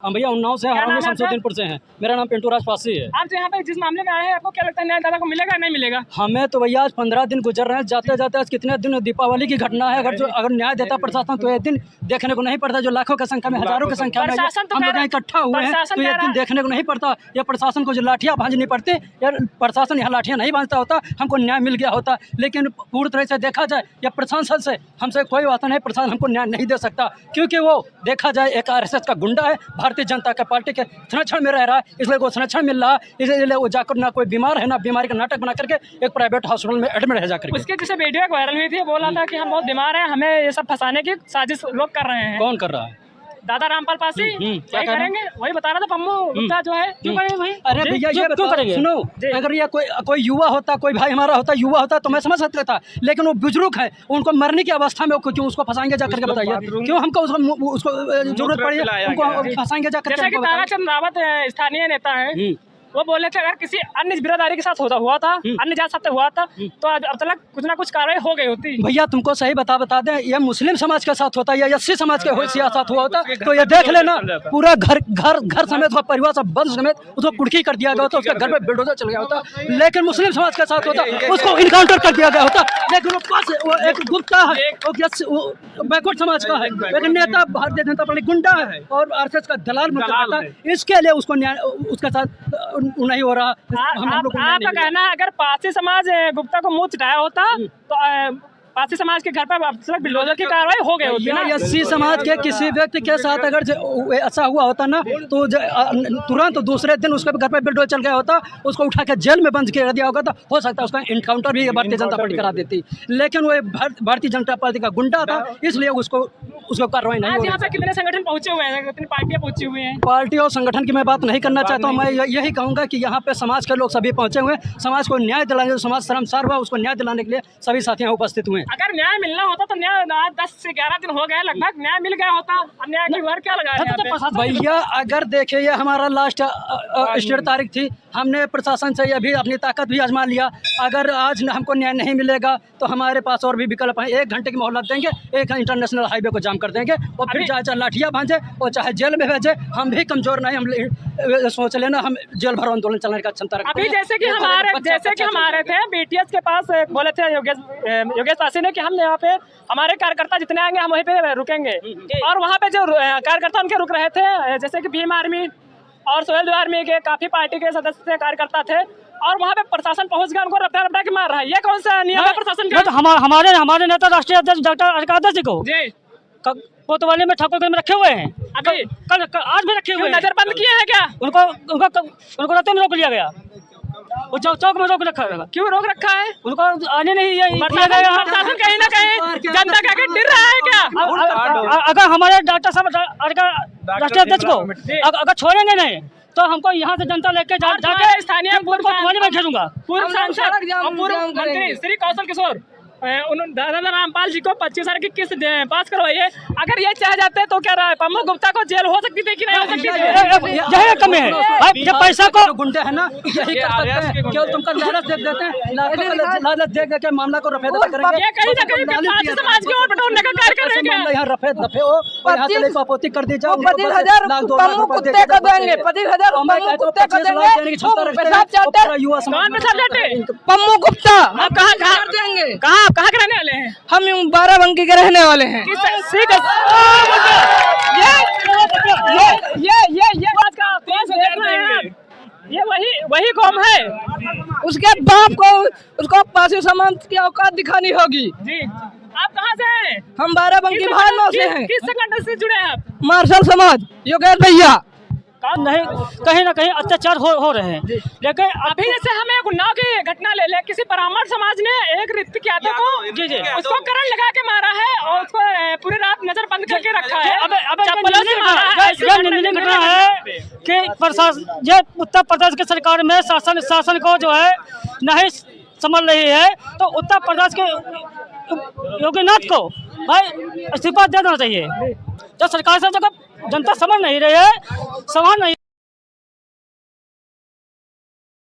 हम भैया उन्नाव से हराना शमशुद्दीनपुर से हैं। मेरा नाम पिंटू राजपासी है। आप यहाँ पे जिस मामले में आए हैं, आपको क्या लगता है न्याय दादा को मिलेगा नहीं मिलेगा? हमें तो भैया आज 15 दिन गुजर रहे हैं, जाते जाते आज कितने दिन दीपावली की घटना है। अगर न्याय देता प्रशासन तो ये दिन देखने को नहीं पड़ता, जो लाखों की संख्या में, हजारों की संख्या में हम लोग इकट्ठा हुए हैं, तो ये दिन देखने को नहीं पड़ता। ये प्रशासन को जो लाठियाँ भांजनी पड़ती, यार प्रशासन यहाँ लाठियाँ नहीं भांजता होता, हमको न्याय मिल गया होता। लेकिन पूरी तरह से देखा जाए या प्रशासन से हमसे कोई वास्ता नहीं, प्रशासन हमको न्याय नहीं दे सकता, क्योंकि वो देखा जाए एक RSS का गुंडा है, भारतीय जनता पार्टी के संरक्षण में रह रहा है, इसलिए वो संरक्षण मिल रहा है, इसलिए वो जाकर ना कोई बीमार है ना बीमारी का नाटक बना करके एक प्राइवेट हॉस्पिटल में एडमिट है जाकर। उसके जैसे वीडियो वायरल हुई थी, बोला था कि हम बहुत बीमार हैं, हमें ये सब फंसाने की साजिश लोग कर रहे हैं। कौन कर रहा है? दादा रामपाल पासी क्या करेंगे? वही बता रहा था पम्मू गुप्ता जो है। क्यों करेंगे भाई? अरे भैया ये क्यों करेंगे? सुनो, अगर ये कोई युवा होता, कोई भाई हमारा होता, युवा होता तो मैं समझ सकता था, लेकिन वो बुजुर्ग है, उनको मरने की अवस्था में क्यों उसको फंसाएंगे जाकर के? बताइए क्यों हमको उसको जरूरत पड़ी है, उनको फंसाएंगे जाकर? जैसे कि ताराचंद रावत स्थानीय नेता है, वो बोले थे अगर किसी अन्य बिरादरी के साथ हुआ था, अन्य जात साथ हुआ था, तो अब तक कुछ ना कुछ कार्रवाई हो गई होती। भैया तुमको सही बता दें, ये मुस्लिम समाज के साथ होता है या एससी समाज के साथ हुआ होता तो ये देख लेना, पूरा घर समेत, परिवार सब बंद समेत उसको कुर्की कर दिया गया होता, उसके घर पे बिल्डोजर चल गया होता। लेकिन मुस्लिम समाज के साथ होता, उसको इनकाउंटर कर दिया गया होता। लेकिन वो एक गुप्ता है, बैकवर्ड समाज का है, लेकिन नेता भारतीय जनता पार्टी गुंडा है और RSS का दलाल है, इसके लिए उसको न्याय उसके साथ नहीं हो रहा। आपका कहना है अगर पारसी समाज गुप्ता को मुंह चिटाया होता तो पारसी समाज के घर पर बिल्डोजर की कार्रवाई हो गई होती ना? एससी समाज के किसी व्यक्ति के साथ अगर ऐसा हुआ होता ना, तो तुरंत दूसरे दिन उसके घर पर बिल्डोजर चल गया होता, उसको उठा के जेल में बंद कर दिया होगा, तो हो सकता है उसका इनकाउंटर भी भारतीय जनता पार्टी करा देती। लेकिन वो भारतीय जनता पार्टी का गुंडा था, इसलिए उसको कार्रवाई नहीं। यहाँ पे कितने संगठन पहुंचे हुए हैं, कितनी पार्टियां पहुंची हुई हैं? पार्टी और संगठन की मैं बात नहीं करना चाहता हूँ। मैं यही कहूँगा कि यहाँ पे समाज के लोग सभी पहुँचे हुए हैं, समाज को न्याय दिलाने, जो समाज शर्मसार हुआ उसको न्याय दिलाने के लिए सभी साथी यहाँ उपस्थित हुए हैं। अगर न्याय मिलना होता तो न्याय 10 से 11 दिन हो गए लगभग, न्याय मिल गया होता, अन्याय की बार क्या लगा? भैया अगर देखिए, ये हमारा लास्ट स्टेट तारीख थी, हमने प्रशासन से अभी अपनी ताकत भी आजमा लिया। अगर आज हमको न्याय नहीं मिलेगा तो हमारे पास और भी विकल्प हैं। 1 घंटे की मोहलत देंगे, एक इंटरनेशनल हाईवे को जाम कर देंगे और फिर चाहे लाठियाँ भांजे और चाहे जेल में भेजे। हम भी कमजोर नहीं, हम सोच लेना, हम जेल भरो आंदोलन चलाने का क्षमता रखते हैं। अभी जैसे कि हमारे थे BTS के पास, बोले थे योगेश पासी ने कि हम यहाँ पे हमारे कार्यकर्ता जितने आएंगे हम वहीं पे रुकेंगे, और वहाँ पे जो कार्यकर्ता उनके रुक रहे थे, जैसे कि भीम आर्मी और सोहेल आर्मी के काफी पार्टी के सदस्य कार्यकर्ता थे, और वहाँ पे प्रशासन पहुँच गया, उनको रफ्तार के मार रहा है। ये कौन सा नियम है प्रशासन का? तो हमारे नेता राष्ट्रीय अध्यक्ष डॉक्टर अलकादर जी को जी कोतवाली में ठाकुर में रखे हुए हैं, अभी कल आज भी रखे हुए। नजरबंद किए हैं क्या? उनको रातों में रोक लिया गया, वो चौक में रोक रखा है। क्यों रोक रखा है? उनको आने नहीं है। प्रशासन कहीं ना कहीं जनता का डर रहा है क्या? अगर हमारे डॉक्टर साहब राष्ट्रीय अध्यक्ष को अगर छोड़ेंगे नहीं तो हमको यहाँ से जनता लेके जाके स्थानीय कोतवाली में घेरूंगा। पूर्व सांसद और पूर्व मंत्री श्री कौशल किशोर दादा रामपाल जी को 25 साल की किस्त पास करवाइए। अगर ये चाह जाते तो क्या रहा है, पम्मू गुप्ता को जेल हो सकती थी कि नहीं हो सकती थी? यही कमी है भाई, जब पैसा को गुंडे है ना यही कर सकते हैं, केवल तुमका लालच देख देते हैं, लालच देख के मामला को रफे दफे करेंगे। ये कहीं ना कहीं समाज की ओर बटोरने का कार्य करेंगे। यहाँ रफे दफे हो और यहाँ से लेकर आपत्ति कर दी जाओ, 25,000 पम्मू कुत्ते को देंगे, 25,000 पम्मू कुत्ते को देंगे। युवा समाज पम्मू गुप्ता आप कहाँ देंगे? कहाँ के रहने वाले हैं? हम बाराबंकी के रहने वाले हैं। ये वही कौम है, उसके बाप को उसको पासी समाज की औकात दिखानी होगी जी। आप कहाँ से हैं? हम बाराबंकी भानों से हैं। किस संगठन से जुड़े हैं आप? मार्शल समाज योगेश भैया। नहीं, कहीं ना कहीं अत्याचार हो रहे हैं। लेकिन अभी जैसे हमें उन्नाव की घटना ले ले, किसी ब्राह्मण समाज ने एक ऋतिक यादव को उसको करंट लगा के मारा है और उसको पूरी रात नजर बंद करके रखा है। चप्पलों से मारा है। यह घटना है कि प्रशासन, ये उत्तर प्रदेश की सरकार में शासन को जो है नहीं संभल रही है, तो उत्तर प्रदेश के योगीनाथ को भाई इस्तीफा दे देना चाहिए। जो सरकार से जगह जनता समझ नहीं रही है, समझ नहीं